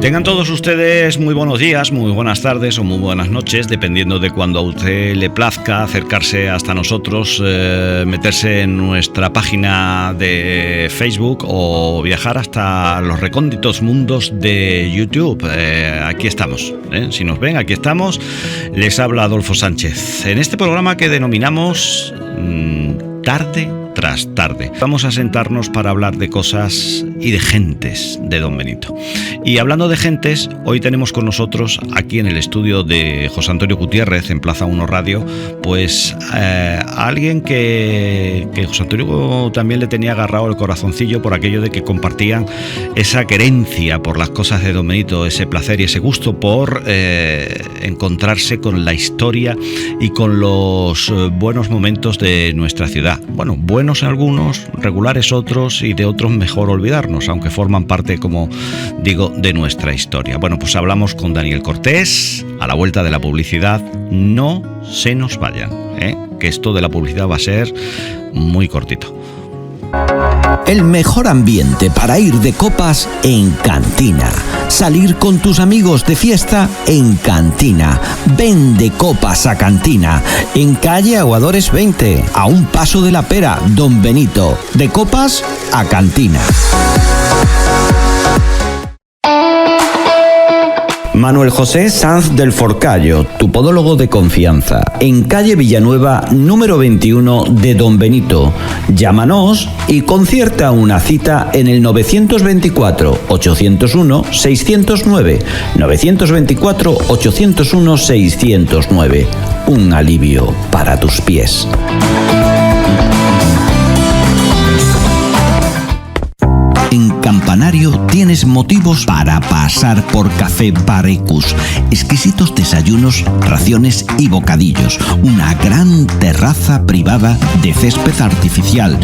Tengan todos ustedes muy buenos días, muy buenas tardes o muy buenas noches, dependiendo de cuando a usted le plazca acercarse hasta nosotros, meterse en nuestra página de Facebook o viajar hasta los recónditos mundos de YouTube. Aquí estamos, si nos ven, aquí estamos. Les habla Adolfo Sánchez. En este programa que denominamos Tarde tras Tarde, vamos a sentarnos para hablar de cosas y de gentes de Don Benito. Y hablando de gentes, hoy tenemos con nosotros aquí en el estudio de José Antonio Gutiérrez en Plaza 1 Radio, pues a alguien que José Antonio también le tenía agarrado el corazoncillo por aquello de que compartían esa querencia por las cosas de Don Benito, ese placer y ese gusto por encontrarse con la historia y con los buenos momentos de nuestra ciudad. Bueno, buenos algunos, regulares otros y de otros mejor olvidarnos, aunque forman parte, como digo, de nuestra historia. Bueno, pues hablamos con Daniel Cortés a la vuelta de la publicidad. No se nos vayan, que esto de la publicidad va a ser muy cortito. El mejor ambiente para ir de copas en Cantina. Salir con tus amigos de fiesta en Cantina. Ven de copas a Cantina. En calle Aguadores 20, a un paso de la Pera, Don Benito. De copas a Cantina. Manuel José Sanz del Forcallo, tu podólogo de confianza, en calle Villanueva, número 21 de Don Benito. Llámanos y concierta una cita en el 924-801-609. 924-801-609. Un alivio para tus pies. En Campanario tienes motivos para pasar por Café Bar Ecus. Exquisitos desayunos, raciones y bocadillos. Una gran terraza privada de césped artificial.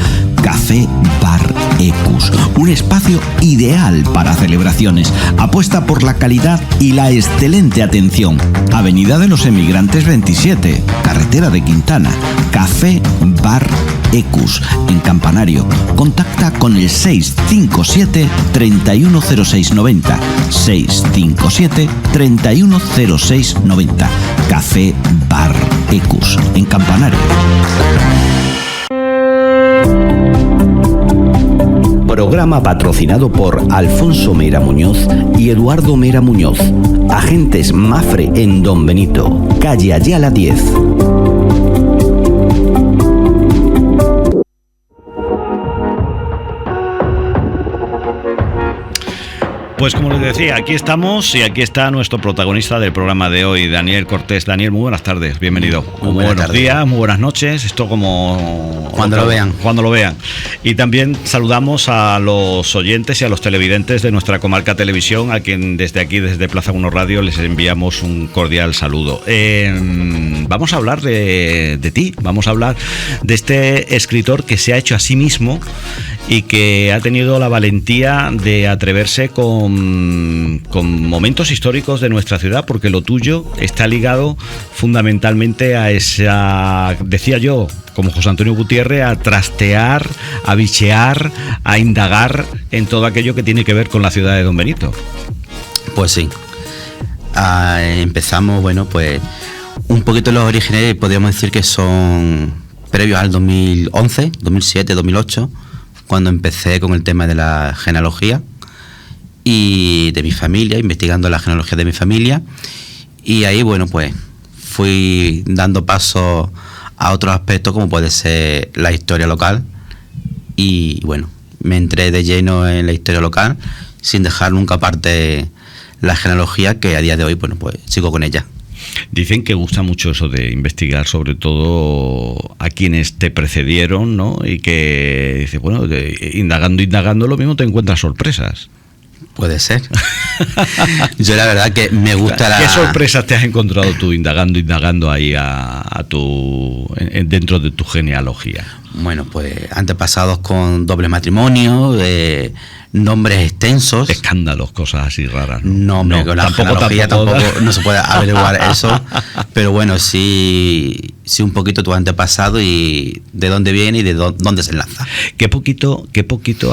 Café Bar Ecus. Un espacio ideal para celebraciones. Apuesta por la calidad y la excelente atención. Avenida de los Emigrantes 27, carretera de Quintana. Café Bar Ecus, en Campanario. Contacta con el 657-310690. 657-310690. Café Bar Ecus, en Campanario. Programa patrocinado por Alfonso Mera Muñoz y Eduardo Mera Muñoz. Agentes Mafre en Don Benito, calle Ayala 10. Pues como les decía, aquí estamos y aquí está nuestro protagonista del programa de hoy, Daniel Cortés. Daniel, muy buenas tardes, bienvenido. Muy buenos días, muy buenas noches, esto como... Cuando lo vean. Cuando lo vean. Y también saludamos a los oyentes y a los televidentes de nuestra comarca televisión, a quien desde aquí, desde Plaza 1 Radio, les enviamos un cordial saludo. Vamos a hablar de ti, vamos a hablar de este escritor que se ha hecho a sí mismo y que ha tenido la valentía de atreverse con momentos históricos de nuestra ciudad, porque lo tuyo está ligado fundamentalmente a esa, decía yo, como José Antonio Gutiérrez, a trastear, a bichear, a indagar en todo aquello que tiene que ver con la ciudad de Don Benito. Pues sí. Empezamos, bueno, pues un poquito los orígenes, podríamos decir que son previos al 2011, 2007, 2008, cuando empecé con el tema de la genealogía y de mi familia, investigando la genealogía de mi familia, y ahí, bueno, pues fui dando paso a otros aspectos como puede ser la historia local, y bueno, me entré de lleno en la historia local sin dejar nunca aparte la genealogía, que a día de hoy, bueno, pues sigo con ella. Dicen que gusta mucho eso de investigar, sobre todo a quienes te precedieron, ¿no? Y que dice, bueno, indagando, lo mismo te encuentras sorpresas. Puede ser. Yo la verdad que me gusta ¿Qué sorpresas te has encontrado tú indagando ahí dentro de tu genealogía? Bueno, pues antepasados con doble matrimonio, nombres extensos. Escándalos, cosas así raras. No, hombre, con la genealogía tampoco no se puede averiguar eso. Pero bueno, sí un poquito tu antepasado y de dónde viene y de dónde se enlaza. Qué poquito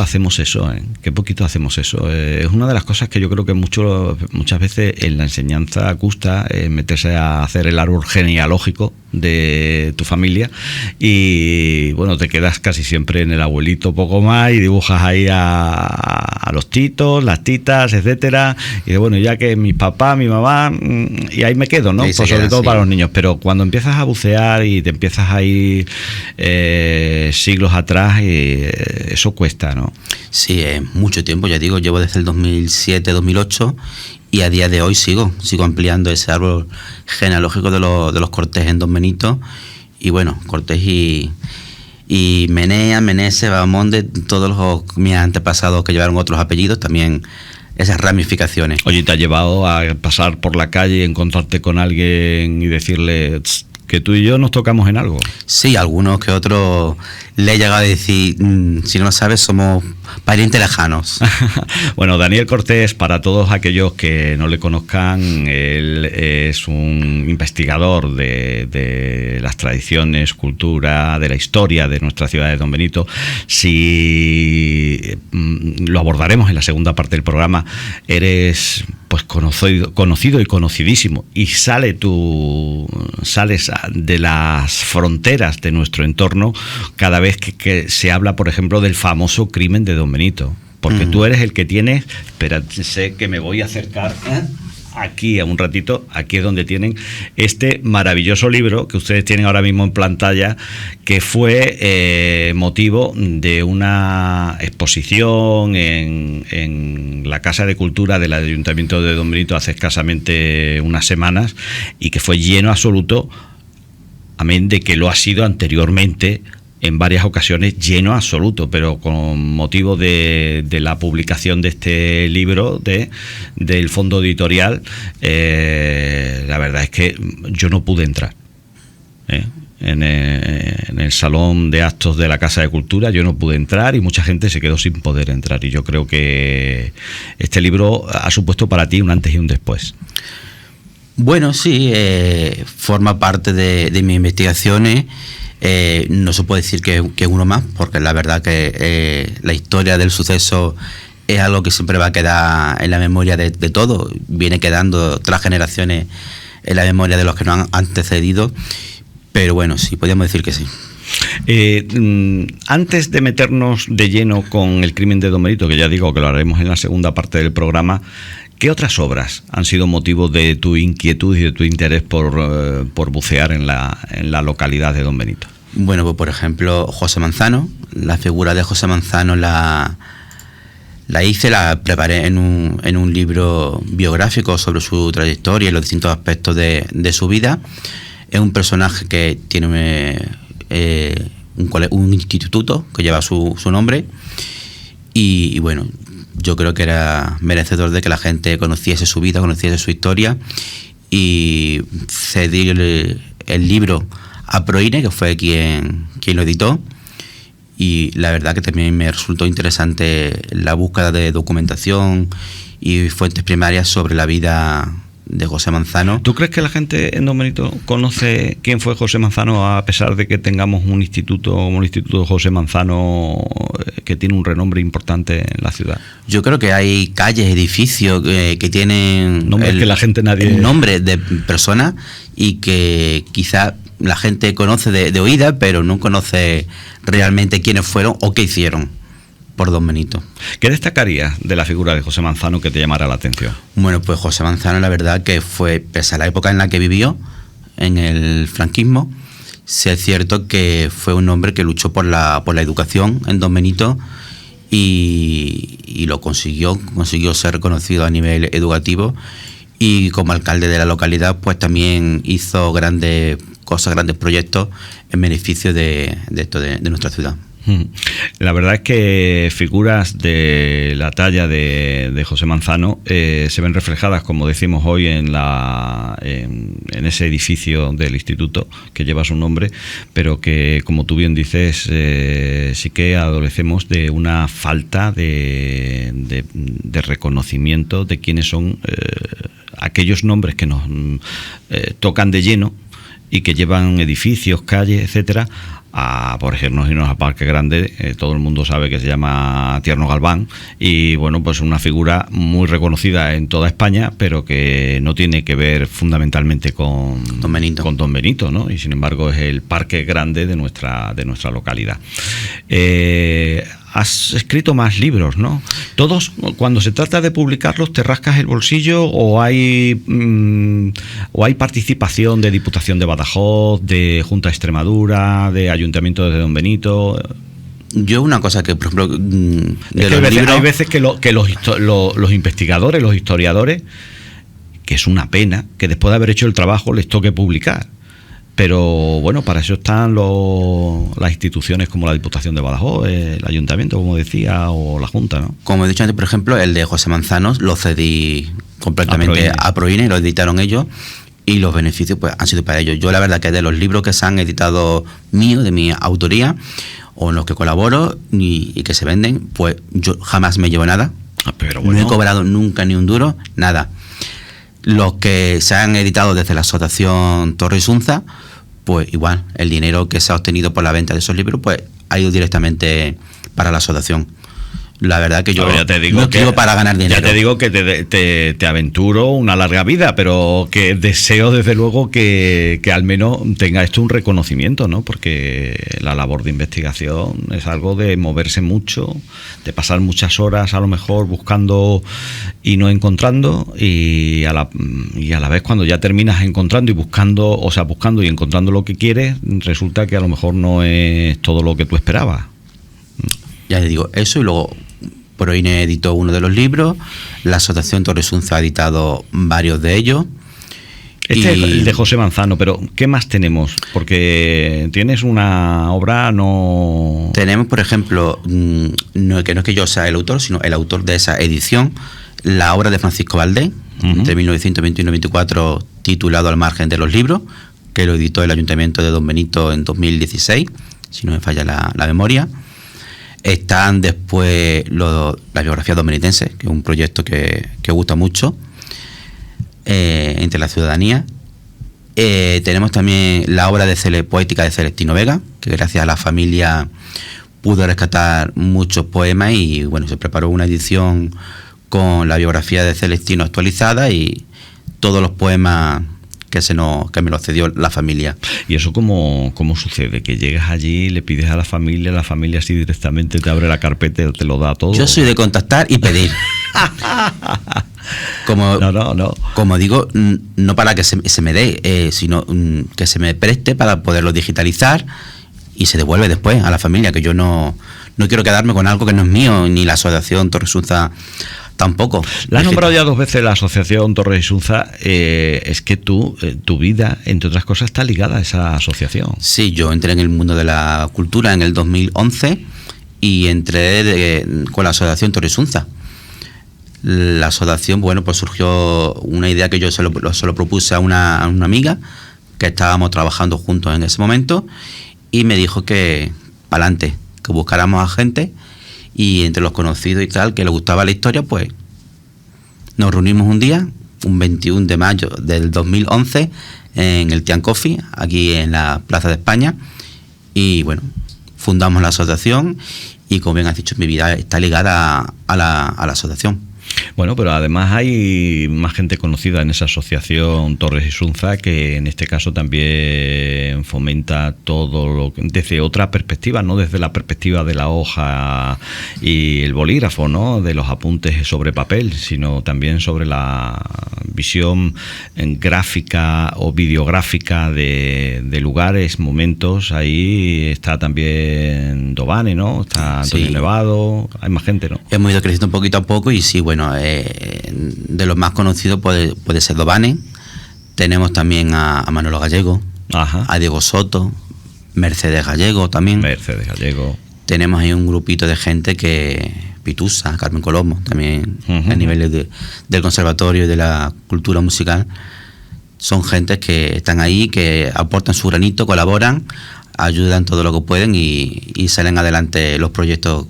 hacemos eso, ¿eh? Qué poquito hacemos eso. Es una de las cosas que yo creo que muchas veces en la enseñanza gusta meterse a hacer el árbol genealógico de tu familia y bueno, te quedas casi siempre en el abuelito poco más y dibujas ahí a los titos, las titas, etcétera, y de bueno, ya que mi papá, mi mamá, y ahí me quedo, ¿no? Pues sobre todo para los niños, pero cuando empiezas a bucear y te empiezas a ir siglos atrás, eso cuesta, ¿no? Sí, mucho tiempo, ya digo, llevo desde el 2007, 2008 y a día de hoy sigo ampliando ese árbol genealógico de los Cortés en Don Benito. Y bueno, Cortés y Menea, Meneses, Bahamonde, todos mis antepasados que llevaron otros apellidos, también esas ramificaciones. Oye, ¿te ha llevado a pasar por la calle y encontrarte con alguien y decirle que tú y yo nos tocamos en algo? Sí, algunos que otros le he llegado a decir, si no lo sabes, somos parientes lejanos. Bueno, Daniel Cortés, para todos aquellos que no le conozcan, él es un investigador de las tradiciones, cultura, de la historia de nuestra ciudad de Don Benito. Si lo abordaremos en la segunda parte del programa, eres pues conocido y conocidísimo, y sales de las fronteras de nuestro entorno cada vez que se habla, por ejemplo, del famoso crimen de Don Benito, porque tú eres el que tienes, sé que me voy a acercar aquí a un ratito, aquí es donde tienen este maravilloso libro que ustedes tienen ahora mismo en pantalla, que fue motivo de una exposición en la Casa de Cultura del Ayuntamiento de Don Benito hace escasamente unas semanas, y que fue lleno absoluto, amén de que lo ha sido anteriormente en varias ocasiones, lleno absoluto, pero con motivo de la publicación de este libro del fondo editorial, la verdad es que yo no pude entrar en el salón de actos de la Casa de Cultura. Yo no pude entrar y mucha gente se quedó sin poder entrar, y yo creo que este libro ha supuesto para ti un antes y un después. Bueno, sí, forma parte de mis investigaciones. No se puede decir que uno más, porque la verdad que la historia del suceso es algo que siempre va a quedar en la memoria de todos, viene quedando tras generaciones en la memoria de los que nos han antecedido, pero bueno, sí, podríamos decir que sí. Antes de meternos de lleno con el crimen de Don Benito, que ya digo que lo haremos en la segunda parte del programa, ¿qué otras obras han sido motivo de tu inquietud y de tu interés por bucear en la localidad de Don Benito? Bueno, pues por ejemplo, José Manzano. La figura de José Manzano la preparé en un libro biográfico sobre su trayectoria y los distintos aspectos de su vida. Es un personaje que tiene un instituto que lleva su nombre, y bueno, yo creo que era merecedor de que la gente conociese su vida, conociese su historia, y cedí el libro a Proine, que fue quien lo editó, y la verdad que también me resultó interesante la búsqueda de documentación y fuentes primarias sobre la vida de José Manzano. ¿Tú crees que la gente en Don Benito conoce quién fue José Manzano, a pesar de que tengamos un instituto como el Instituto José Manzano, que tiene un renombre importante en la ciudad? Yo creo que hay calles, edificios que tienen nombres que la gente el nombre de personas, y que quizá la gente conoce de oída, pero no conoce realmente quiénes fueron o qué hicieron por Don Benito. ¿Qué destacarías de la figura de José Manzano que te llamara la atención? Bueno, pues José Manzano, la verdad que fue, pese a la época en la que vivió, en el franquismo, sí es cierto que fue un hombre que luchó por la educación en Don Benito, y lo consiguió ser reconocido a nivel educativo, y como alcalde de la localidad pues también hizo grandes cosas, grandes proyectos en beneficio de nuestra ciudad. La verdad es que figuras de la talla de José Manzano se ven reflejadas, como decimos hoy, en ese edificio del instituto que lleva su nombre, pero que, como tú bien dices, sí que adolecemos de una falta de reconocimiento de quiénes son aquellos nombres que nos tocan de lleno y que llevan edificios, calles, etcétera, por ejemplo, irnos a Parque Grande. Todo el mundo sabe que se llama Tierno Galván, y bueno, pues una figura muy reconocida en toda España, pero que no tiene que ver fundamentalmente con Don Benito, ¿no? Y sin embargo es el Parque Grande de nuestra localidad. Has escrito más libros, ¿no? Todos, cuando se trata de publicarlos, ¿te rascas el bolsillo o hay participación de Diputación de Badajoz, de Junta de Extremadura, de Ayuntamiento de Don Benito? Yo una cosa que, por ejemplo, hay veces que los investigadores, los historiadores, que es una pena que después de haber hecho el trabajo les toque publicar. Pero bueno, para eso están las instituciones como la Diputación de Badajoz, el Ayuntamiento, como decía, o la Junta, ¿no? Como he dicho antes, por ejemplo, el de José Manzano lo cedí completamente a Proine, lo editaron ellos, y los beneficios pues han sido para ellos. Yo la verdad que de los libros que se han editado míos, de mi autoría, o en los que colaboro y que se venden, pues yo jamás me llevo nada. Pero bueno, no he cobrado nunca ni un duro, nada. Los que se han editado desde la Asociación Torres Unza, pues igual, el dinero que se ha obtenido por la venta de esos libros, pues ha ido directamente para la asociación. La verdad que yo no escribo para ganar dinero. Ya te digo que te aventuro una larga vida, pero que deseo desde luego que al menos tenga esto un reconocimiento, ¿no? Porque la labor de investigación es algo de moverse mucho, de pasar muchas horas a lo mejor buscando y no encontrando, y a la vez cuando ya terminas encontrando y buscando y encontrando lo que quieres, resulta que a lo mejor no es todo lo que tú esperabas. Ya te digo, eso, y luego Proine editó uno de los libros, la Asociación Torres Unza ha editado varios de ellos. Este es el de José Manzano, pero ¿qué más tenemos? Porque tienes una obra no... Tenemos, por ejemplo, no es que yo sea el autor, sino el autor de esa edición, la obra de Francisco Valdés, entre 1921 y 1924, titulado Al margen de los libros, que lo editó el Ayuntamiento de Don Benito en 2016, si no me falla la memoria. Están después la biografía dominitense, que es un proyecto que gusta mucho entre la ciudadanía. Tenemos también la obra poética de Celestino Vega, que gracias a la familia pudo rescatar muchos poemas, y bueno, se preparó una edición con la biografía de Celestino actualizada y todos los poemas que me lo cedió la familia. ¿Y eso cómo sucede? ¿Que llegas allí, le pides a la familia así directamente te abre la carpeta y te lo da todo? Yo soy de contactar y pedir. Como digo, no para que se me dé, sino que se me preste para poderlo digitalizar y se devuelve después a la familia, que yo no quiero quedarme con algo que no es mío, ni la Asociación Torres Unza tampoco. La has nombrado ya 2 veces la Asociación Torres Unza. Es que tu vida, entre otras cosas, está ligada a esa asociación. Sí, yo entré en el mundo de la cultura en el 2011 y entré con la Asociación Torres Unza. La asociación, bueno, pues surgió una idea que yo se lo propuse a una amiga que estábamos trabajando juntos en ese momento, y me dijo que para adelante, que buscáramos a gente, y entre los conocidos y tal, que les gustaba la historia, pues nos reunimos un día, un 21 de mayo del 2011, en el Tian Coffee, aquí en la Plaza de España, y bueno, fundamos la asociación, y como bien has dicho, mi vida está ligada a la asociación. Bueno, pero además hay más gente conocida en esa asociación Torres Unza, que en este caso también fomenta todo lo que, desde otra perspectiva, no desde la perspectiva de la hoja y el bolígrafo, ¿no?, de los apuntes sobre papel, sino también sobre la visión gráfica o videográfica de lugares, momentos. Ahí está también Dobane, ¿no?, está Antonio Nevado, hay más gente, ¿no? Hemos ido creciendo poquito a poco, y sí, bueno, de los más conocidos puede ser Dobane. Tenemos también a Manolo Gallego, Ajá. a Diego Soto, Mercedes Gallego también. Mercedes Gallego. Tenemos ahí un grupito de gente que... Pitusa, Carmen Colombo, también a nivel del conservatorio y de la cultura musical. Son gentes que están ahí, que aportan su granito, colaboran, ayudan todo lo que pueden y salen adelante los proyectos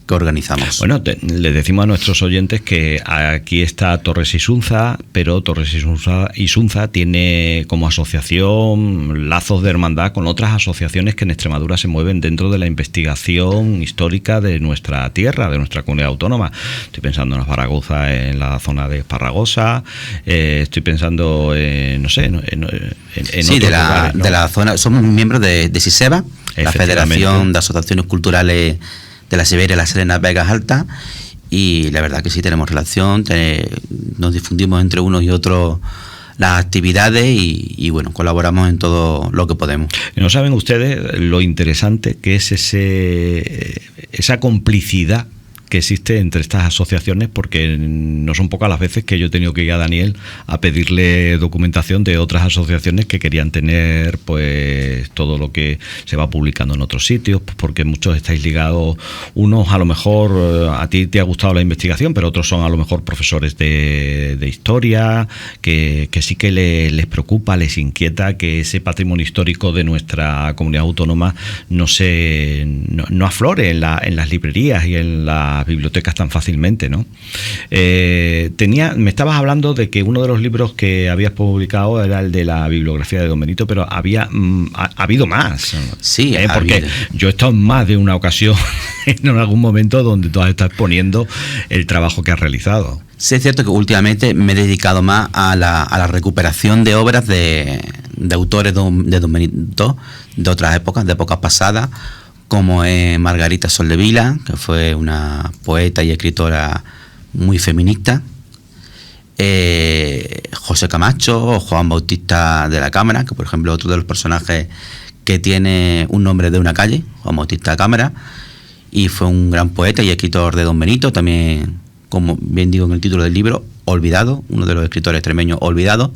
que organizamos. Bueno, les decimos a nuestros oyentes que aquí está Torres Isunza, pero Torres Isunza tiene como asociación lazos de hermandad con otras asociaciones que en Extremadura se mueven dentro de la investigación histórica de nuestra tierra, de nuestra comunidad autónoma. Estoy pensando en Zaragoza, en la zona de Esparragosa, estoy pensando en, no sé, en sí, otros lugares, ¿no? De la zona. Somos miembros de SISEBA, la Federación de Asociaciones Culturales de la Siberia, las Serenas Vegas Altas, y la verdad que sí tenemos relación, nos difundimos entre unos y otros las actividades y bueno, colaboramos en todo lo que podemos. ¿No saben ustedes lo interesante que es esa complicidad que existe entre estas asociaciones? Porque no son pocas las veces que yo he tenido que ir a Daniel a pedirle documentación de otras asociaciones que querían tener pues todo lo que se va publicando en otros sitios, pues porque muchos estáis ligados, unos a lo mejor a ti te ha gustado la investigación, pero otros son a lo mejor profesores de historia, que sí que les preocupa, les inquieta que ese patrimonio histórico de nuestra comunidad autónoma no aflore en las librerías y en las bibliotecas tan fácilmente, ¿no? Me estabas hablando de que uno de los libros que habías publicado era el de la bibliografía de Don Benito, pero ha habido más. Sí, porque yo he estado en más de una ocasión en algún momento donde tú estás poniendo el trabajo que has realizado. Sí, es cierto que últimamente me he dedicado más a la recuperación de obras de autores de Don Benito de otras épocas, de épocas pasadas, como Margarita Soldevila, que fue una poeta y escritora muy feminista, José Camacho o Juan Bautista de la Cámara, que por ejemplo otro de los personajes que tiene un nombre de una calle, Juan Bautista de la Cámara, y fue un gran poeta y escritor de Don Benito, también, como bien digo en el título del libro, olvidado, uno de los escritores extremeños olvidados.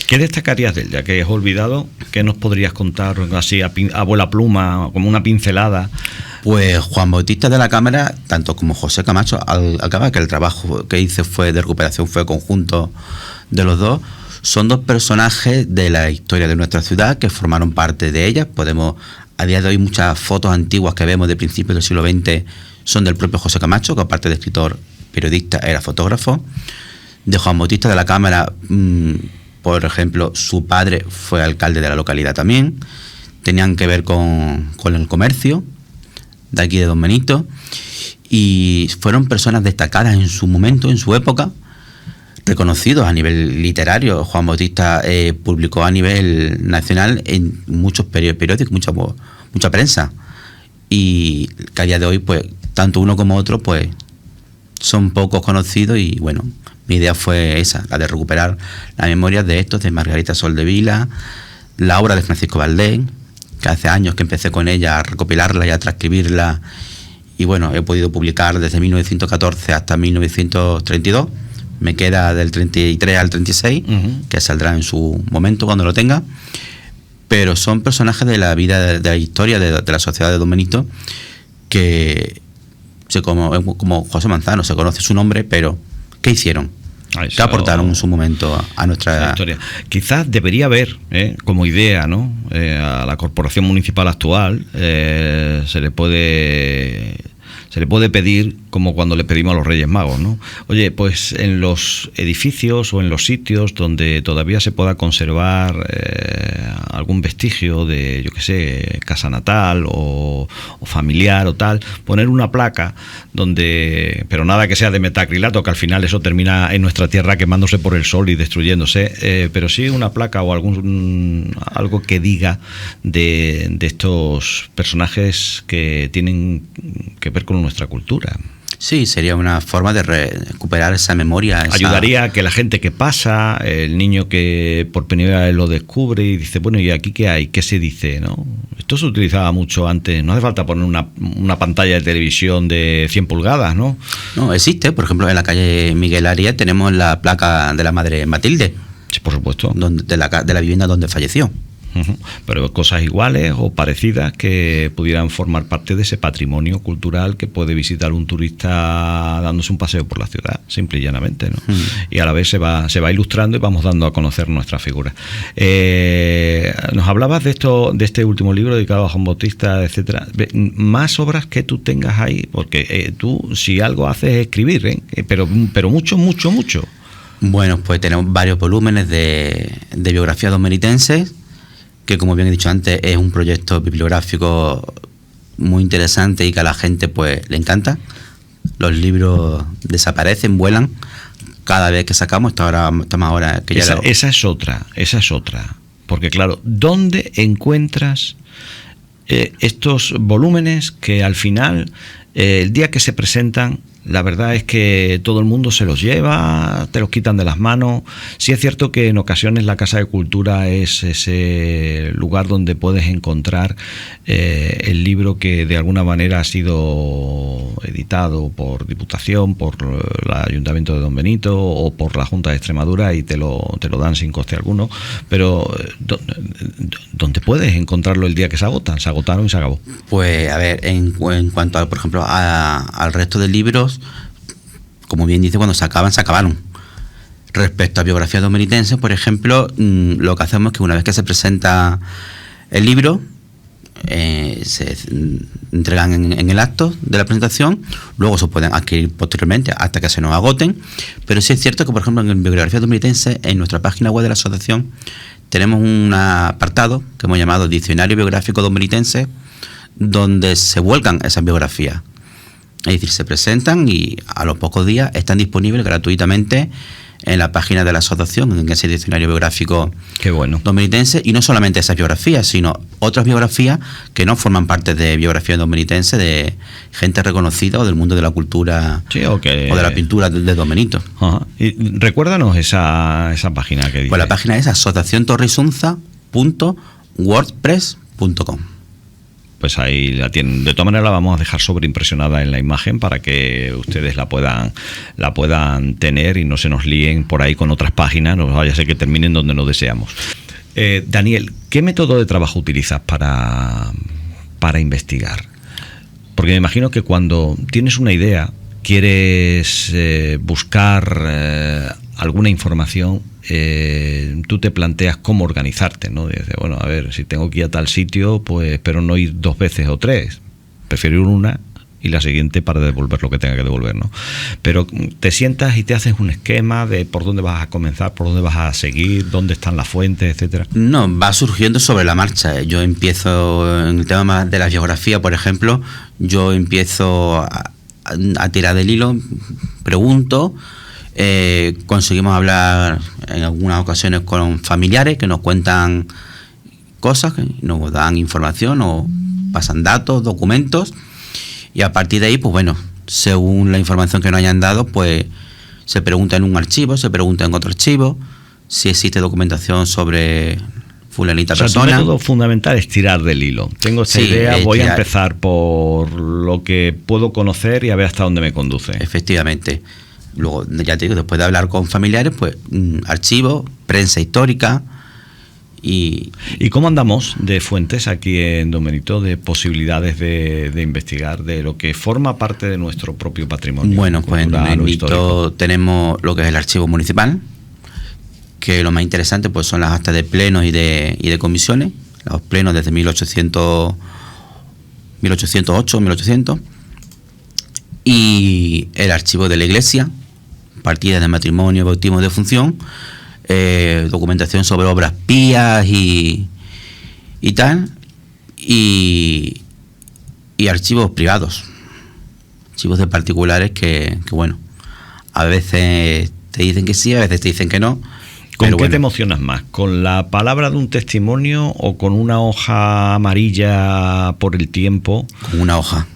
¿Qué destacarías de él, ya que es olvidado? ¿Qué nos podrías contar así a vuela pluma, como una pincelada? Pues Juan Bautista de la Cámara, tanto como José Camacho, acaba que el trabajo que hice de recuperación fue conjunto de los dos. Son dos personajes de la historia de nuestra ciudad que formaron parte de ella. A día de hoy, muchas fotos antiguas que vemos de principios del siglo XX son del propio José Camacho, que aparte de escritor, periodista, era fotógrafo. De Juan Bautista de la Cámara, por ejemplo, su padre fue alcalde de la localidad también. Tenían que ver con el comercio de aquí de Don Benito. Y fueron personas destacadas en su momento, en su época, reconocidos a nivel literario. Juan Bautista publicó a nivel nacional en muchos periódicos, mucha prensa. Y que a día de hoy, pues, tanto uno como otro, pues, son pocos conocidos y, bueno, mi idea fue esa, la de recuperar la memoria de estos, de Margarita Soldevila, la obra de Francisco Valdés, que hace años que empecé con ella a recopilarla y a transcribirla, y bueno, he podido publicar desde 1914 hasta 1932, me queda del 33 al 36, que saldrá en su momento cuando lo tenga, pero son personajes de la vida, de la historia de la sociedad de Don Benito, que como José Manzano, se conoce su nombre, pero ¿qué hicieron? ¿Qué aportaron en su momento a nuestra historia? Quizás debería haber, como idea, ¿no? A la corporación municipal actual se le puede pedir, como cuando le pedimos a los Reyes Magos, ¿no? Oye, pues en los edificios o en los sitios donde todavía se pueda conservar algún vestigio de, yo qué sé, casa natal o familiar o tal, poner una placa donde, pero nada que sea de metacrilato, que al final eso termina en nuestra tierra quemándose por el sol y destruyéndose, pero sí una placa o algo que diga de estos personajes que tienen que ver con nuestra cultura. Sí, sería una forma de recuperar esa memoria. Ayudaría a que la gente que pasa, el niño que por primera vez lo descubre y dice, bueno, ¿y aquí qué hay? ¿Qué se dice? ¿No? Esto se utilizaba mucho antes. No hace falta poner una pantalla de televisión de 100 pulgadas, ¿no? No, existe. Por ejemplo, en la calle Miguel Arias tenemos la placa de la madre Matilde. Sí, por supuesto. De la vivienda donde falleció. Pero cosas iguales o parecidas que pudieran formar parte de ese patrimonio cultural que puede visitar un turista dándose un paseo por la ciudad, simple y llanamente, ¿no? Y a la vez se va ilustrando y vamos dando a conocer nuestra figura. Nos hablabas de este último libro dedicado a Juan Bautista, etcétera. Más obras que tú tengas ahí, porque tú si algo haces es escribir, pero mucho. Bueno, pues tenemos varios volúmenes de biografías domenitenses, que como bien he dicho antes es un proyecto bibliográfico muy interesante y que a la gente pues le encanta. Los libros desaparecen, vuelan cada vez que sacamos. Estamos ahora que ya esa es otra, porque claro, ¿dónde encuentras estos volúmenes que al final el día que se presentan, la verdad es que todo el mundo se los lleva, te los quitan de las manos? Sí es cierto que en ocasiones la Casa de Cultura es ese lugar donde puedes encontrar el libro que de alguna manera ha sido editado por Diputación, por el Ayuntamiento de Don Benito o por la Junta de Extremadura y te lo dan sin coste alguno, pero ¿dónde puedes encontrarlo el día que se agotan? Se agotaron y se acabó. Pues a ver, en cuanto a, por ejemplo, al resto de libros, como bien dice, cuando se acabaron. Respecto a biografías domenitenses, por ejemplo, lo que hacemos es que una vez que se presenta el libro, se entregan en el acto de la presentación, luego se pueden adquirir posteriormente hasta que se nos agoten. Pero sí es cierto que, por ejemplo, en biografías domenitenses, en nuestra página web de la asociación, tenemos un apartado que hemos llamado Diccionario Biográfico Domenitense, donde se vuelcan esas biografías. Es decir, se presentan y a los pocos días están disponibles gratuitamente en la página de la asociación, en ese diccionario biográfico. Qué bueno. Domenitense. Y no solamente esas biografías, sino otras biografías que no forman parte de biografía domenitense, de gente reconocida o del mundo de la cultura, sí, o de la pintura de Don Benito. Ajá. Y recuérdanos esa página que dice. Pues la página es asociaciontorrisunza.wordpress.com. Pues ahí la tienen. De todas maneras la vamos a dejar sobreimpresionada en la imagen para que ustedes la puedan tener y no se nos líen por ahí con otras páginas, no vaya a ser que terminen donde no deseamos. Daniel, ¿qué método de trabajo utilizas para investigar? Porque me imagino que cuando tienes una idea, quieres buscar alguna información, tú te planteas cómo organizarte, ¿no? Dices, bueno, a ver, si tengo que ir a tal sitio, pues espero no ir 2 veces o 3. Prefiero ir una y la siguiente para devolver lo que tenga que devolver, ¿no? Pero te sientas y te haces un esquema de por dónde vas a comenzar, por dónde vas a seguir, dónde están las fuentes, etcétera. No, va surgiendo sobre la marcha. Yo empiezo en el tema de la geografía, por ejemplo, yo empiezo a tirar del hilo, pregunto. Conseguimos hablar en algunas ocasiones con familiares que nos cuentan cosas, que nos dan información o pasan datos, documentos, y a partir de ahí, pues bueno, según la información que nos hayan dado, pues se pregunta en un archivo, se pregunta en otro archivo si existe documentación sobre fulanita persona. El método fundamental es tirar del hilo. Tengo esta idea, voy a empezar por lo que puedo conocer y a ver hasta dónde me conduce. Efectivamente. Luego, ya te digo, después de hablar con familiares, pues archivos, prensa histórica y... ¿Y cómo andamos de fuentes aquí en Don Benito, de posibilidades de investigar, de lo que forma parte de nuestro propio patrimonio? Bueno, pues en Don Benito tenemos lo que es el archivo municipal, que lo más interesante pues son las actas de plenos y de comisiones, los plenos desde 1808, 1800, y el archivo de la iglesia, partidas de matrimonio, bautismo, de función, documentación sobre obras pías y tal, y archivos privados, archivos de particulares que bueno, a veces te dicen que sí, a veces te dicen que no. ¿Con qué te emocionas más? ¿Con la palabra de un testimonio o con una hoja amarilla por el tiempo? Con una hoja.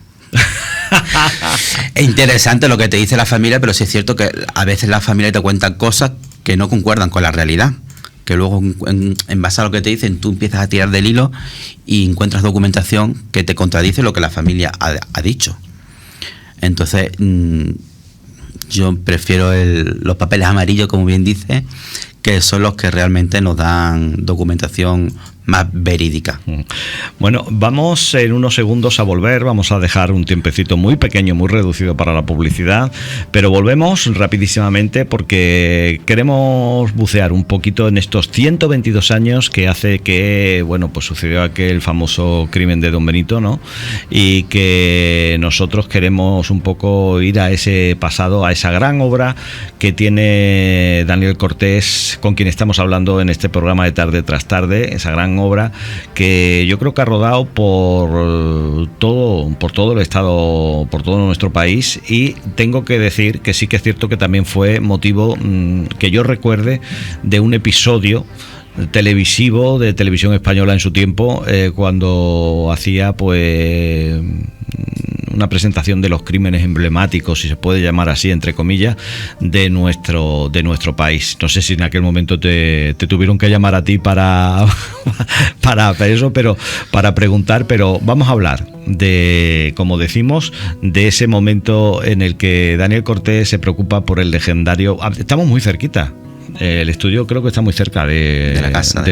Es interesante lo que te dice la familia, pero sí es cierto que a veces la familia te cuentan cosas que no concuerdan con la realidad, que luego en base a lo que te dicen tú empiezas a tirar del hilo y encuentras documentación que te contradice lo que la familia ha dicho. Entonces yo prefiero los papeles amarillos, como bien dice, que son los que realmente nos dan documentación más verídica. Bueno, vamos en unos segundos a volver, vamos a dejar un tiempecito muy pequeño, muy reducido para la publicidad, pero volvemos rapidísimamente porque queremos bucear un poquito en estos 122 años que hace que, bueno, pues sucedió aquel famoso crimen de Don Benito, ¿no? Y que nosotros queremos un poco ir a ese pasado, a esa gran obra que tiene Daniel Cortés, con quien estamos hablando en este programa de Tarde tras Tarde, esa gran obra que yo creo que ha rodado por todo el estado, por todo nuestro país, y tengo que decir que sí que es cierto que también fue motivo que yo recuerde de un episodio televisivo de Televisión Española en su tiempo, cuando hacía pues una presentación de los crímenes emblemáticos, si se puede llamar así, entre comillas, de nuestro país. No sé si en aquel momento te tuvieron que llamar a ti para eso, pero para preguntar, pero vamos a hablar de, como decimos, de ese momento en el que Daniel Cortés se preocupa por el legendario. Estamos muy cerquita. El estudio creo que está muy cerca de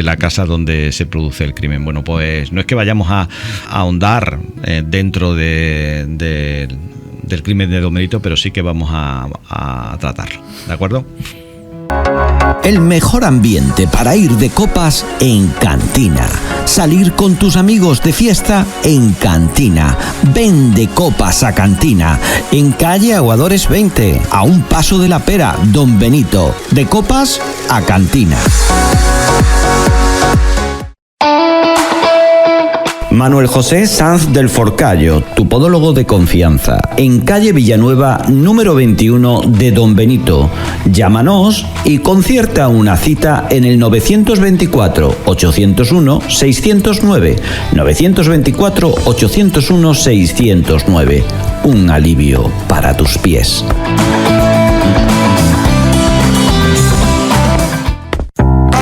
la casa donde se produce el crimen. Bueno, pues no es que vayamos a ahondar dentro del crimen de Don Benito, pero sí que vamos a tratarlo, ¿de acuerdo? El mejor ambiente para ir de copas en Cantina. Salir con tus amigos de fiesta en Cantina. Ven de copas a Cantina. En calle Aguadores 20, a un paso de la Pera, Don Benito. De copas a Cantina. Manuel José Sanz del Forcayo, tu podólogo de confianza, en calle Villanueva, número 21 de Don Benito. Llámanos y concierta una cita en el 924-801-609. 924-801-609. Un alivio para tus pies.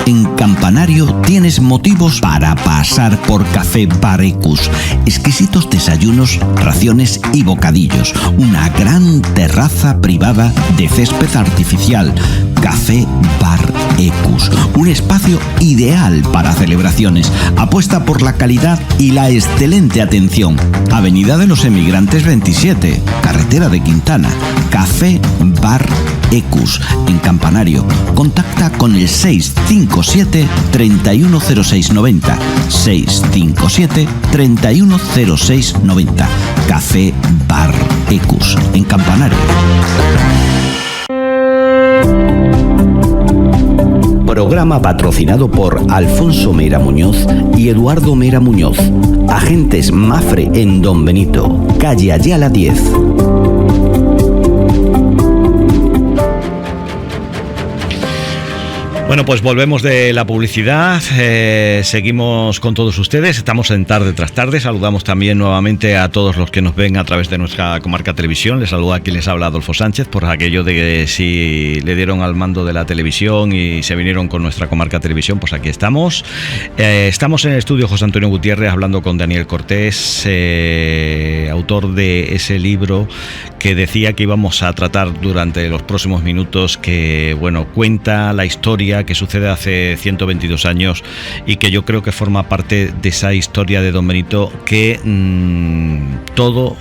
En Campanario tienes motivos para pasar por Café Barecus. Exquisitos desayunos, raciones y bocadillos. Una gran terraza privada de césped artificial. Café Bar Ecus, un espacio ideal para celebraciones. Apuesta por la calidad y la excelente atención. Avenida de los Emigrantes 27, carretera de Quintana. Café Bar Ecus, en Campanario. Contacta con el 657-310690. 657-310690. Café Bar Ecus, en Campanario. Programa patrocinado por Alfonso Mera Muñoz y Eduardo Mera Muñoz. Agentes Mafre en Don Benito, calle Ayala 10. Bueno, pues volvemos de la publicidad, seguimos con todos ustedes, estamos en Tarde tras Tarde, saludamos también nuevamente a todos los que nos ven a través de nuestra Comarca Televisión, les saluda a quien les habla Adolfo Sánchez, por aquello de que si le dieron al mando de la televisión y se vinieron con nuestra Comarca Televisión, pues aquí estamos. Estamos en el estudio José Antonio Gutiérrez hablando con Daniel Cortés, autor de ese libro que decía que íbamos a tratar durante los próximos minutos, que bueno, cuenta la historia que sucede hace 122 años y que yo creo que forma parte de esa historia de Don Benito que todos,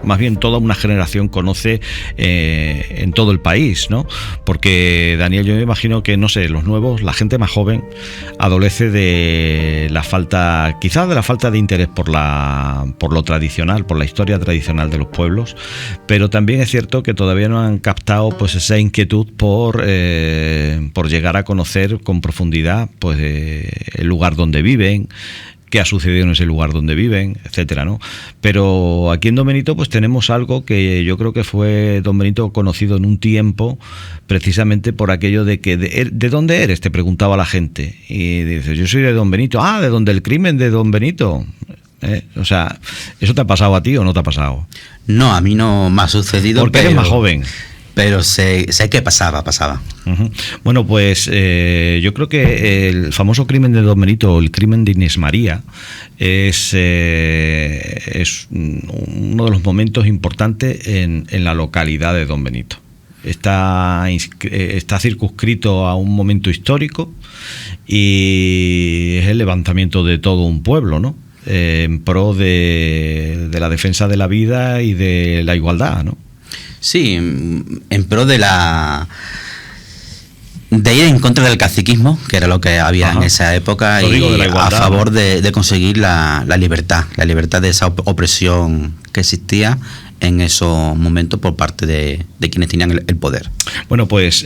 más bien toda una generación conoce en todo el país, ¿no? Porque Daniel, yo me imagino que, no sé, los nuevos, la gente más joven adolece de la falta, quizás de la falta de interés por lo tradicional, por la historia tradicional de los pueblos, pero también es cierto que todavía no han captado pues esa inquietud por llegar a conocer con profundidad pues el lugar donde viven, qué ha sucedido en ese lugar donde viven, etcétera, ¿no? Pero aquí en Don Benito pues tenemos algo que yo creo que fue Don Benito conocido en un tiempo precisamente por aquello de que ¿de dónde eres?, te preguntaba la gente, y dices, yo soy de Don Benito. Ah, ¿de dónde el crimen de Don Benito? O sea, ¿eso te ha pasado a ti o no te ha pasado? No, a mí no me ha sucedido. Porque eres más joven. Pero sé que pasaba. Uh-huh. Bueno, pues yo creo que el famoso crimen de Don Benito, o el crimen de Inés María, es uno de los momentos importantes en la localidad de Don Benito. Está circunscrito a un momento histórico y es el levantamiento de todo un pueblo, ¿no? En pro de la defensa de la vida y de la igualdad, ¿no? Sí, en pro de ir en contra del caciquismo, que era lo que había en esa época, y igualdad, a favor, ¿no?, de conseguir la libertad de esa opresión que existía en esos momentos por parte de quienes tenían el poder. Bueno, pues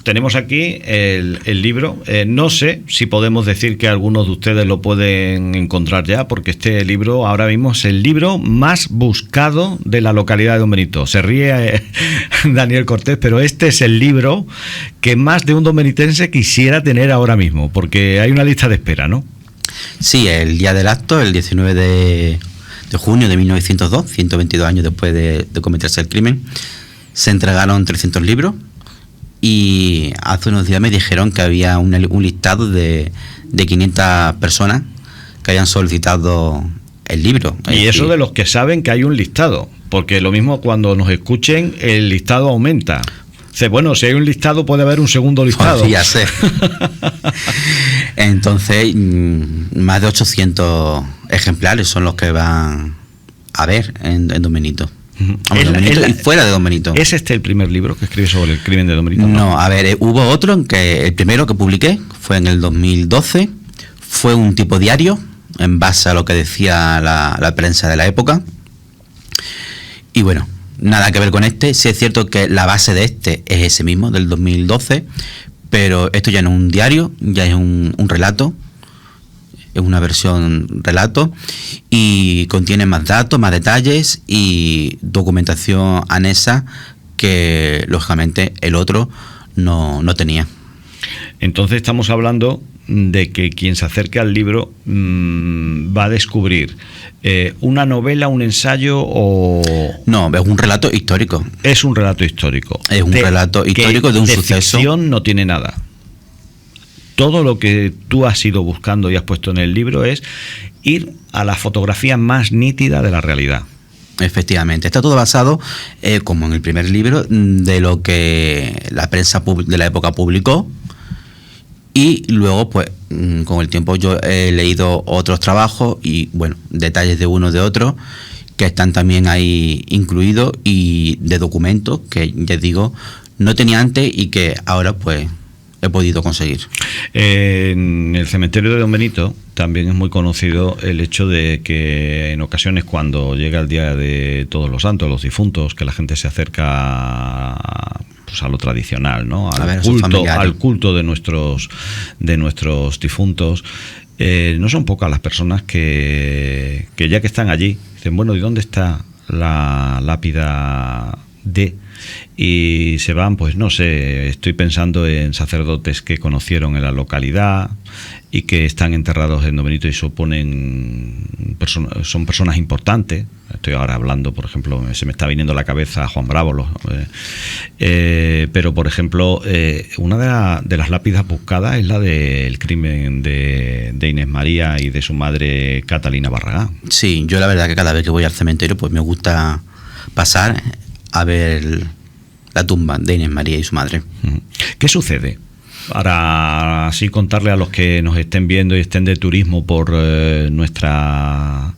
tenemos aquí el libro. No sé si podemos decir que algunos de ustedes lo pueden encontrar ya, porque este libro ahora mismo es el libro más buscado de la localidad de Don Benito. Se ríe Daniel Cortés, pero este es el libro que más de un dombenitense quisiera tener ahora mismo, porque hay una lista de espera, ¿no? Sí, el día del acto, el 19 de junio de 1902, 122 años después de cometerse el crimen, se entregaron 300 libros y hace unos días me dijeron que había un listado de 500 personas que habían solicitado el libro. Y eso de los que saben que hay un listado, porque lo mismo cuando nos escuchen el listado aumenta. Bueno, si hay un listado puede haber un segundo listado. Pues ya sé. Entonces, más de 800 ejemplares son los que van a ver en Don Benito. Don Benito y fuera de Don Benito. ¿Es este el primer libro que escribe sobre el crimen de Don Benito? No, a ver, hubo otro, que el primero que publiqué fue en el 2012. Fue un tipo diario, en base a lo que decía la prensa de la época. Y bueno, nada que ver con este. Sí es cierto que la base de este es ese mismo, del 2012, pero esto ya no es un diario, ya es un relato, es una versión relato y contiene más datos, más detalles y documentación anexa que lógicamente el otro no tenía. Entonces estamos hablando de que quien se acerque al libro va a descubrir una novela, un ensayo o... No, es un relato histórico. Es un relato histórico. Es un relato histórico de un suceso. Ficción no tiene nada. Todo lo que tú has ido buscando y has puesto en el libro es ir a la fotografía más nítida de la realidad. Efectivamente, está todo basado, como en el primer libro, de lo que la prensa de la época publicó. Y luego, pues, con el tiempo yo he leído otros trabajos y, bueno, detalles de uno de otro que están también ahí incluidos y de documentos que, ya digo, no tenía antes y que ahora, pues, he podido conseguir. En el cementerio de Don Benito también es muy conocido el hecho de que en ocasiones cuando llega el día de Todos los Santos, los difuntos, que la gente se acerca pues a lo tradicional, ¿no? Al culto de nuestros difuntos. No son pocas las personas que ya que están allí dicen, bueno, ¿y dónde está la lápida de? Y se van, pues no sé, estoy pensando en sacerdotes que conocieron en la localidad y que están enterrados en Don Benito y son personas importantes. Estoy ahora hablando, por ejemplo, se me está viniendo a la cabeza Juan Bravo, pero por ejemplo, una de las lápidas buscadas es la del crimen de Inés María y de su madre Catalina Barragán. Sí, yo la verdad que cada vez que voy al cementerio pues me gusta pasar a ver la tumba de Inés María y su madre. ¿Qué sucede? Para así contarle a los que nos estén viendo y estén de turismo por nuestra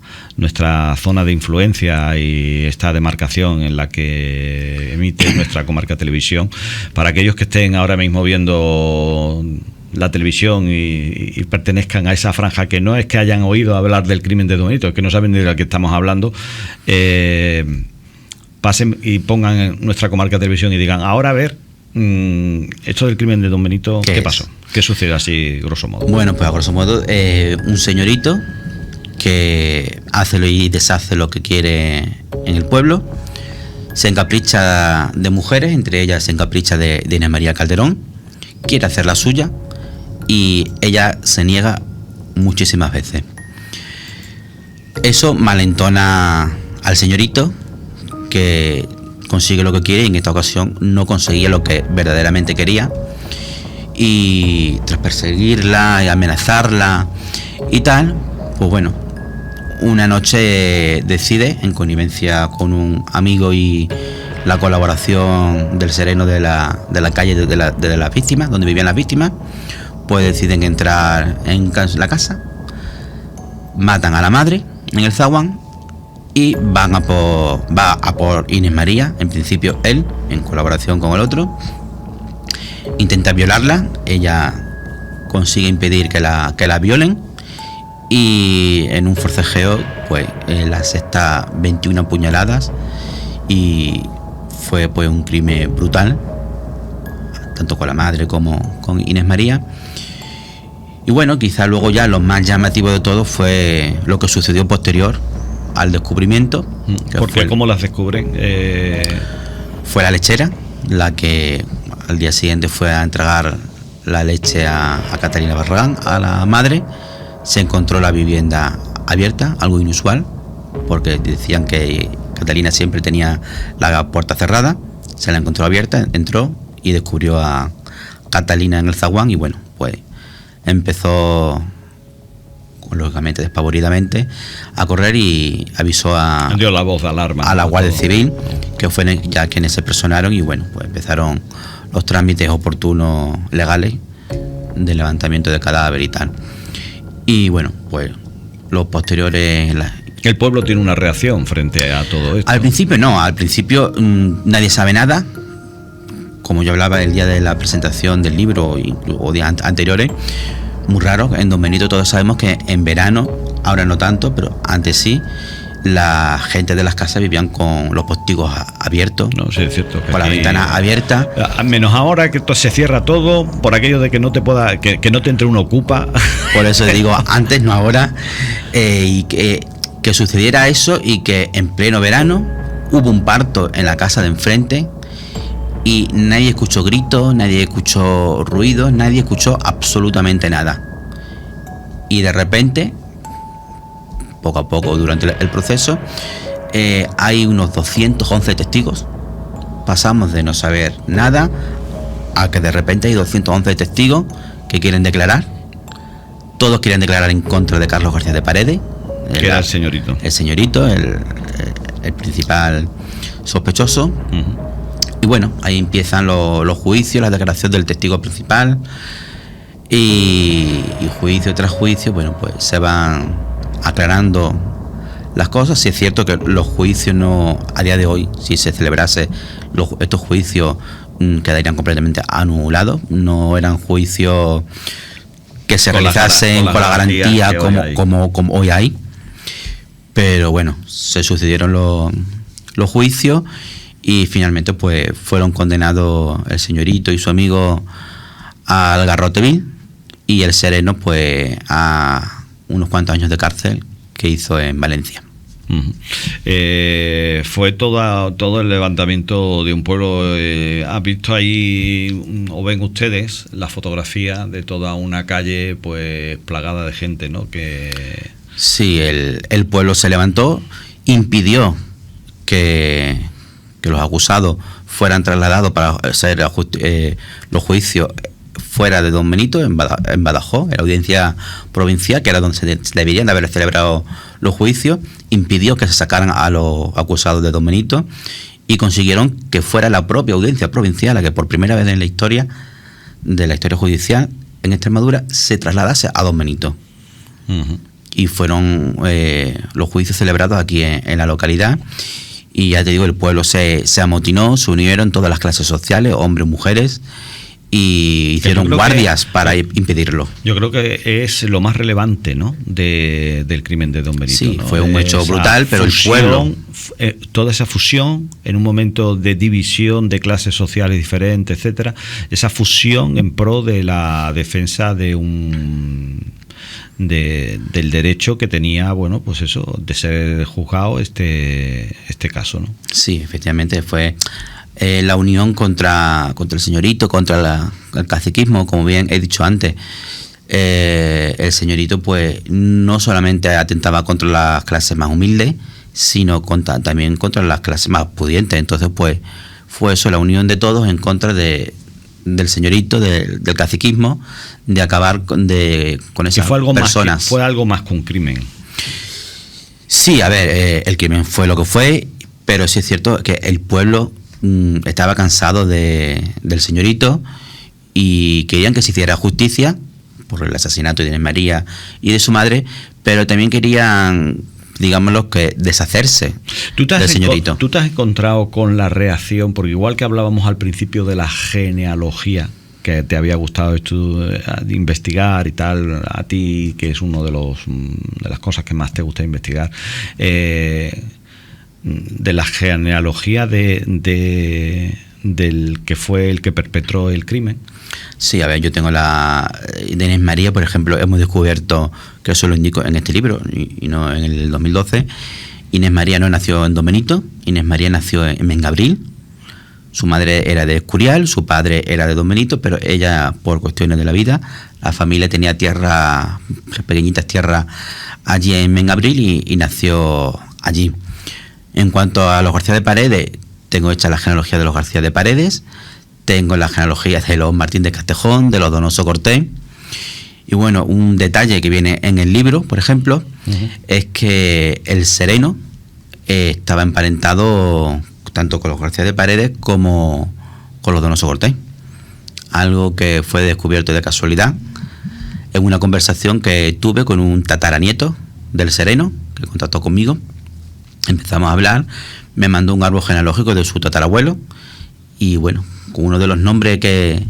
zona de influencia y esta demarcación en la que emite nuestra comarca televisión, para aquellos que estén ahora mismo viendo la televisión y pertenezcan a esa franja, que no es que hayan oído hablar del crimen de Don Benito, es que no saben de lo que estamos hablando, pasen y pongan en nuestra comarca televisión y digan, ahora a ver, esto del crimen de Don Benito, ¿qué pasó? ¿Qué sucede así, grosso modo? Bueno, pues a grosso modo, un señorito que hace y deshace lo que quiere en el pueblo, se encapricha de mujeres, entre ellas se encapricha de Inés María Calderón, quiere hacer la suya y ella se niega muchísimas veces. Eso malentona al señorito, que consigue lo que quiere y en esta ocasión no conseguía lo que verdaderamente quería. Y tras perseguirla y amenazarla y tal, pues bueno, una noche decide, en connivencia con un amigo y la colaboración del sereno de la calle de las víctimas, donde vivían las víctimas, pues deciden entrar en la casa, matan a la madre en el zaguán y va a por Inés María. En principio él, en colaboración con el otro, intenta violarla. Ella consigue impedir que la violen y en un forcejeo pues la asesta 21 puñaladas y fue pues un crimen brutal, tanto con la madre como con Inés María. Y bueno, quizá luego ya lo más llamativo de todo fue lo que sucedió posterior al descubrimiento. Porque ¿cómo las descubren? Fue la lechera la que al día siguiente fue a entregar la leche a Catalina Barragán, a la madre. Se encontró la vivienda abierta, algo inusual, porque decían que Catalina siempre tenía la puerta cerrada. Se la encontró abierta, entró y descubrió a Catalina en el zaguán y bueno, pues empezó, lógicamente despavoridamente, a correr y avisó dio la voz de alarma a la Guardia Civil, que fue ya quienes se personaron y bueno, pues empezaron los trámites oportunos legales de levantamiento de cadáver y tal. Y bueno, pues los posteriores... El pueblo tiene una reacción frente a todo esto. Al principio no, al principio nadie sabe nada. Como yo hablaba el día de la presentación del libro o días anteriores, muy raro. En Don Benito todos sabemos que en verano, ahora no tanto, pero antes sí, la gente de las casas vivían con los postigos abiertos, no, sí, es cierto, con la ventana abierta. Menos ahora que se cierra todo por aquello de que no te pueda, que no te entre uno ocupa. Por eso digo, antes no ahora, y que sucediera eso y que en pleno verano hubo un parto en la casa de enfrente y nadie escuchó gritos, nadie escuchó ruidos, nadie escuchó absolutamente nada. Y de repente, poco a poco durante el proceso, hay unos 211 testigos. Pasamos de no saber nada a que de repente hay 211 testigos que quieren declarar. Todos quieren declarar en contra de Carlos García de Paredes, que era el señorito. El señorito, el principal sospechoso. Uh-huh. Y bueno, ahí empiezan los juicios, la declaración del testigo principal y juicio tras juicio, bueno, pues se van aclarando las cosas. Sí es cierto que los juicios no, a día de hoy, si se celebrase estos juicios, quedarían completamente anulados. No eran juicios que se realizasen con la garantía como hoy hay. Pero bueno, se sucedieron los juicios y finalmente pues fueron condenados el señorito y su amigo al garrote vil y el sereno pues a unos cuantos años de cárcel que hizo en Valencia. Uh-huh. Fue todo el levantamiento de un pueblo. ¿Has visto ahí o ven ustedes la fotografía de toda una calle pues plagada de gente, ¿no? Que sí, el pueblo se levantó, impidió que los acusados fueran trasladados para hacer los juicios fuera de Don Benito, en Badajoz, en la audiencia provincial, que era donde se deberían de haber celebrado los juicios. Impidió que se sacaran a los acusados de Don Benito y consiguieron que fuera la propia audiencia provincial la que por primera vez en la historia judicial en Extremadura se trasladase a Don Benito. Uh-huh. Y fueron los juicios celebrados aquí en la localidad. Y ya te digo, el pueblo se amotinó, se unieron todas las clases sociales, hombres, mujeres, y hicieron guardias para impedirlo. Yo creo que es lo más relevante, ¿no?, del crimen de Don Benito. Sí, ¿no? Fue un hecho brutal, pero fusión, el pueblo... toda esa fusión, en un momento de división de clases sociales diferentes, etcétera, esa fusión en pro de la defensa de del derecho que tenía, bueno, pues eso, de ser juzgado este caso, ¿no? Sí, efectivamente fue la unión contra el señorito, contra el caciquismo, como bien he dicho antes. el señorito pues no solamente atentaba contra las clases más humildes, sino también contra las clases más pudientes. Entonces pues fue eso, la unión de todos en contra del señorito, del caciquismo, de acabar con esas personas. Fue algo más que un crimen. Sí, a ver, el crimen fue lo que fue, pero sí es cierto que el pueblo estaba cansado del señorito y querían que se hiciera justicia por el asesinato de Inés María y de su madre, pero también querían, digámoslo, que deshacerse del señorito. ¿Tú te has encontrado con la reacción? Porque igual que hablábamos al principio de la genealogía, que te había gustado investigar y tal, a ti, que es uno de las cosas que más te gusta investigar, de la genealogía del que fue el que perpetró el crimen. Sí, a ver, yo tengo la de Inés María, por ejemplo, hemos descubierto, que eso lo indico en este libro y no en el 2012, Inés María no nació en Don Benito, Inés María nació en Mengabril. Su madre era de Escurial, su padre era de Don Benito, pero ella, por cuestiones de la vida, la familia tenía pequeñitas tierras allí en Mengabril y nació allí. En cuanto a los García de Paredes, tengo hecha la genealogía de los García de Paredes, tengo la genealogía de los Martín de Castejón, de los Donoso Cortés. Y bueno, un detalle que viene en el libro, por ejemplo, es que el Sereno estaba emparentado tanto con los García de Paredes como con los Donoso Cortés. Algo que fue descubierto de casualidad en una conversación que tuve con un tataranieto del Sereno, que contactó conmigo. Empezamos a hablar, me mandó un árbol genealógico de su tatarabuelo y bueno, con uno de los nombres que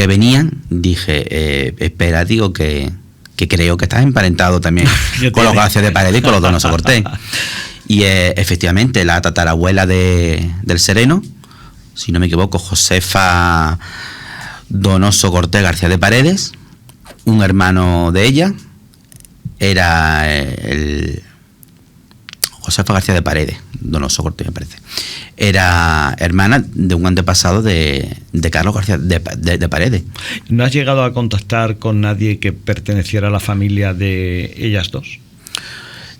venían, dije, espera, digo que creo que estás emparentado también con los García de Paredes y con los Donoso Cortés. Y efectivamente, la tatarabuela del Sereno, si no me equivoco, Josefa Donoso Cortés García de Paredes, un hermano de ella, era Josefa García de Paredes, Donoso Cortés me parece, era hermana de un antepasado de Carlos García de Paredes. ¿No has llegado a contactar con nadie que perteneciera a la familia de ellas dos?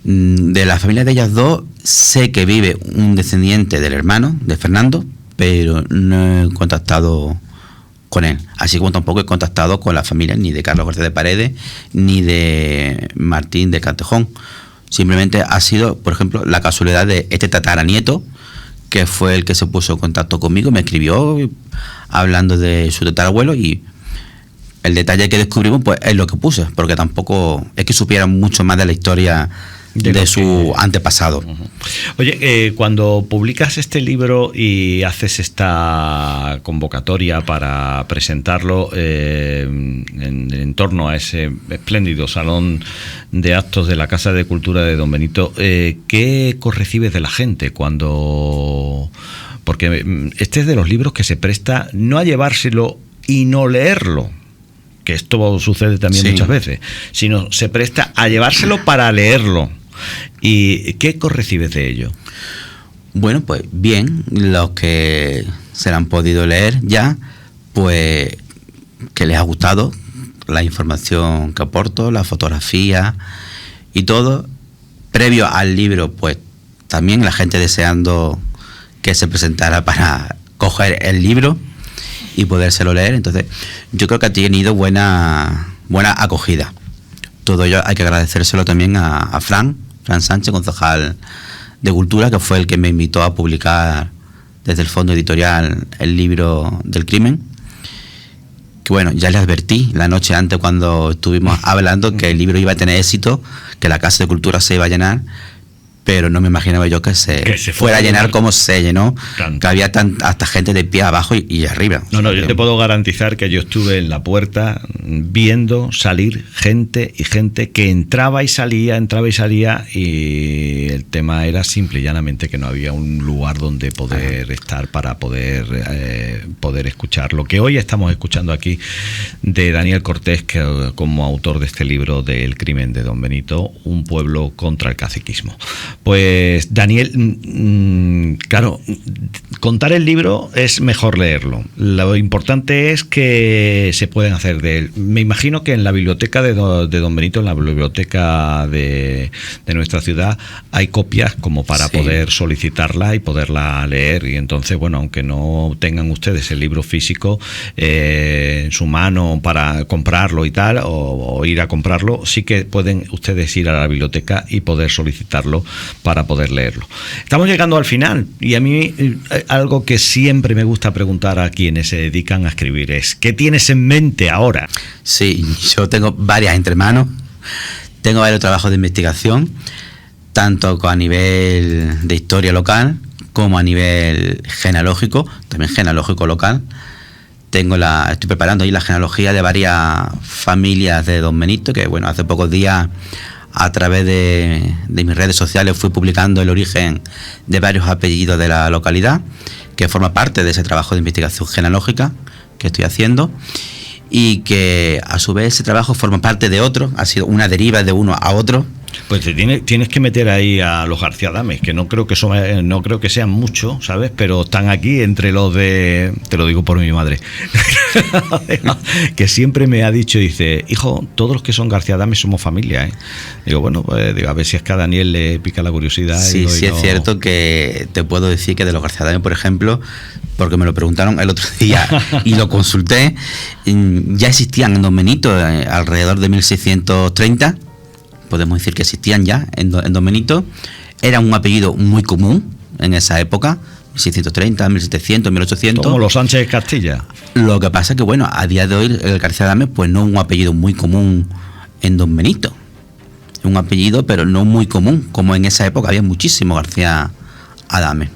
De la familia de ellas dos sé que vive un descendiente del hermano de Fernando, pero no he contactado con él, así como tampoco he contactado con la familia ni de Carlos García de Paredes ni de Martín de Castejón. Simplemente ha sido, por ejemplo, la casualidad de este tataranieto, que fue el que se puso en contacto conmigo, me escribió hablando de su tatarabuelo y el detalle que descubrimos pues es lo que puse, porque tampoco es que supieran mucho más de la historia de su antepasado. Oye, cuando publicas este libro y haces esta convocatoria para presentarlo en torno a ese espléndido salón de actos de la Casa de Cultura de Don Benito, ¿qué recibes de la gente cuando...? Porque este es de los libros que se presta no a llevárselo y no leerlo, que esto sucede también muchas veces, sino se presta a llevárselo para leerlo. ¿Y qué recibes de ello? Bueno, pues bien, los que se lo han podido leer ya, pues que les ha gustado la información que aporto, la fotografía y todo. Previo al libro, pues también la gente deseando que se presentara para coger el libro y podérselo leer. Entonces, yo creo que ha tenido buena acogida. Todo ello hay que agradecérselo también a Fran Sánchez, concejal de Cultura, que fue el que me invitó a publicar desde el fondo editorial el libro del crimen. Que bueno, ya le advertí la noche antes cuando estuvimos hablando que el libro iba a tener éxito, que la Casa de Cultura se iba a llenar, pero no me imaginaba yo que se fuera a llenar como se llenó, tanto. Que había hasta gente de pie abajo y arriba. No, yo te puedo garantizar que yo estuve en la puerta viendo salir gente que entraba y salía, y el tema era simple y llanamente que no había un lugar donde poder estar para poder poder escuchar lo que hoy estamos escuchando aquí de Daniel Cortés, que como autor de este libro del crimen de Don Benito, un pueblo contra el caciquismo. Pues Daniel, claro, contar el libro es mejor leerlo. Lo importante es que se pueden hacer de él. Me imagino que en la biblioteca de Don Benito, en la biblioteca de nuestra ciudad, hay copias como para poder solicitarla y poderla leer. Y entonces, bueno, aunque no tengan ustedes el libro físico en su mano para comprarlo y tal, o ir a comprarlo, sí que pueden ustedes ir a la biblioteca y poder solicitarlo para poder leerlo. Estamos llegando al final, y a mí algo que siempre me gusta preguntar a quienes se dedican a escribir es: ¿qué tienes en mente ahora? Sí, yo tengo varias entre manos, tengo varios trabajos de investigación, tanto a nivel de historia local como a nivel genealógico, también genealógico local. Estoy preparando ahí la genealogía de varias familias de Don Benito, que bueno, hace pocos días a través de mis redes sociales fui publicando el origen de varios apellidos de la localidad, que forma parte de ese trabajo de investigación genealógica que estoy haciendo, y que a su vez ese trabajo forma parte de otro, ha sido una deriva de uno a otro. Pues tienes que meter ahí a los García Dames, que no creo que sean muchos, ¿sabes? Pero están aquí entre los de... Te lo digo por mi madre. Que siempre me ha dicho, dice: hijo, todos los que son García Dames somos familia, ¿eh? Digo, bueno, pues a ver si es que a Daniel le pica la curiosidad. Sí, sí, es cierto que te puedo decir que de los García Dames, por ejemplo, porque me lo preguntaron el otro día y lo consulté, ya existían en Don Benito alrededor de 1630. Podemos decir que existían ya en Don Benito. Era un apellido muy común en esa época, 1630, 1700, 1800. Como los Sánchez de Castilla. Lo que pasa es que, bueno, a día de hoy el García Adame, pues no es un apellido muy común en Don Benito. Es un apellido, pero no muy común, como en esa época había muchísimo García Adame.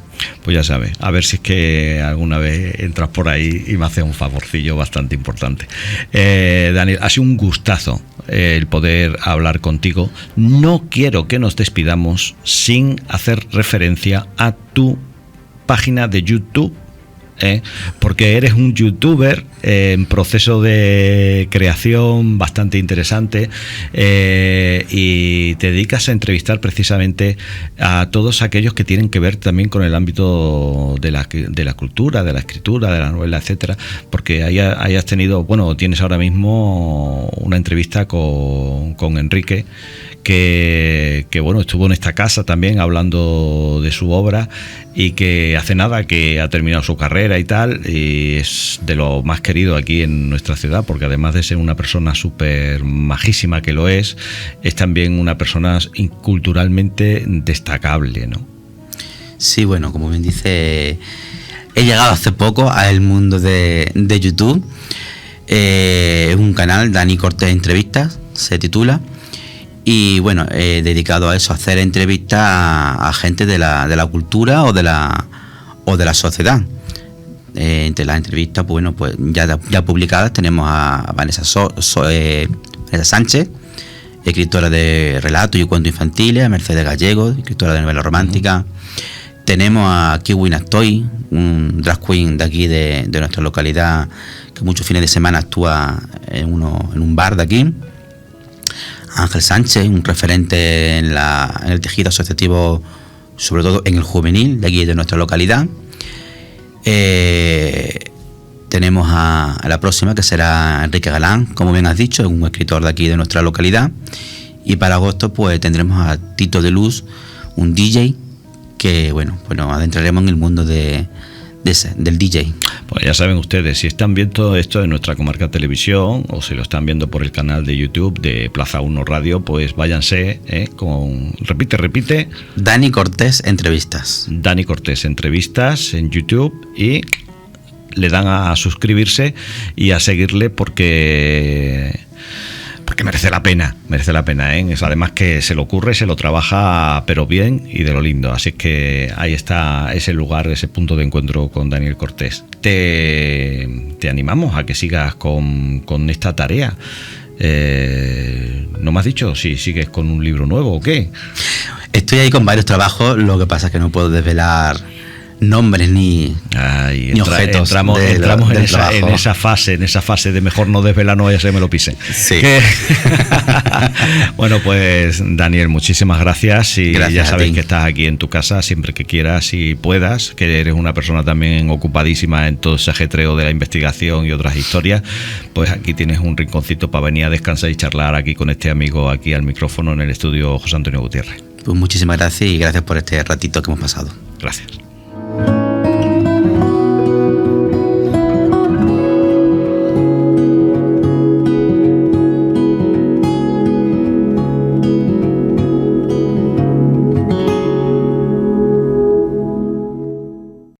Pues ya sabes, a ver si es que alguna vez entras por ahí y me haces un favorcillo bastante importante. Daniel, ha sido un gustazo el poder hablar contigo. No quiero que nos despidamos sin hacer referencia a tu página de YouTube, porque eres un youtuber en proceso de creación bastante interesante, y te dedicas a entrevistar precisamente a todos aquellos que tienen que ver también con el ámbito de la cultura, de la escritura, de la novela, etcétera, porque hayas tenido, bueno, tienes ahora mismo una entrevista con Enrique, que bueno, estuvo en esta casa también hablando de su obra, y que hace nada que ha terminado su carrera y tal, y es de lo más querido aquí en nuestra ciudad, porque además de ser una persona súper majísima, que lo es también una persona culturalmente destacable, ¿no? Sí, bueno, como bien dice, he llegado hace poco al mundo de YouTube. Es un canal, Dani Cortés Entrevistas, se titula. Y bueno, dedicado a eso, a hacer entrevistas a gente de la cultura o de la sociedad. Entre las entrevistas, pues bueno, pues ya publicadas tenemos a Vanessa Sánchez, escritora de relatos y cuentos infantiles, a Mercedes Gallego, escritora de novela romántica. Tenemos a Kiwi Nastoy, un drag queen de aquí de nuestra localidad, que muchos fines de semana actúa en un bar de aquí. Ángel Sánchez, un referente en el tejido asociativo, sobre todo en el juvenil de aquí de nuestra localidad. Tenemos a la próxima, que será Enrique Galán, como bien has dicho, un escritor de aquí de nuestra localidad. Y para agosto pues tendremos a Tito de Luz, un DJ, que bueno, nos adentraremos en el mundo del DJ. Pues ya saben ustedes, si están viendo esto en nuestra Comarca Televisión, o si lo están viendo por el canal de YouTube de Plaza 1 Radio, pues váyanse con... Repite. Dani Cortés Entrevistas. Dani Cortés Entrevistas en YouTube, y le dan a suscribirse y a seguirle, porque merece la pena, además que se lo ocurre, se lo trabaja pero bien y de lo lindo, así que ahí está ese lugar, ese punto de encuentro con Daniel Cortés. Te animamos a que sigas con esta tarea. ¿No me has dicho si sigues con un libro nuevo o qué? Estoy ahí con varios trabajos, lo que pasa es que no puedo desvelar nombres ni objetos. Entramos en esa fase de mejor no desvelar, no vaya a ser me lo pise. Sí. Bueno, pues Daniel, muchísimas gracias y gracias, ya sabes que estás aquí en tu casa siempre que quieras y puedas, que eres una persona también ocupadísima en todo ese ajetreo de la investigación y otras historias. Pues aquí tienes un rinconcito para venir a descansar y charlar aquí con este amigo aquí al micrófono en el estudio José Antonio Gutiérrez. Pues muchísimas gracias y gracias por este ratito que hemos pasado. Gracias.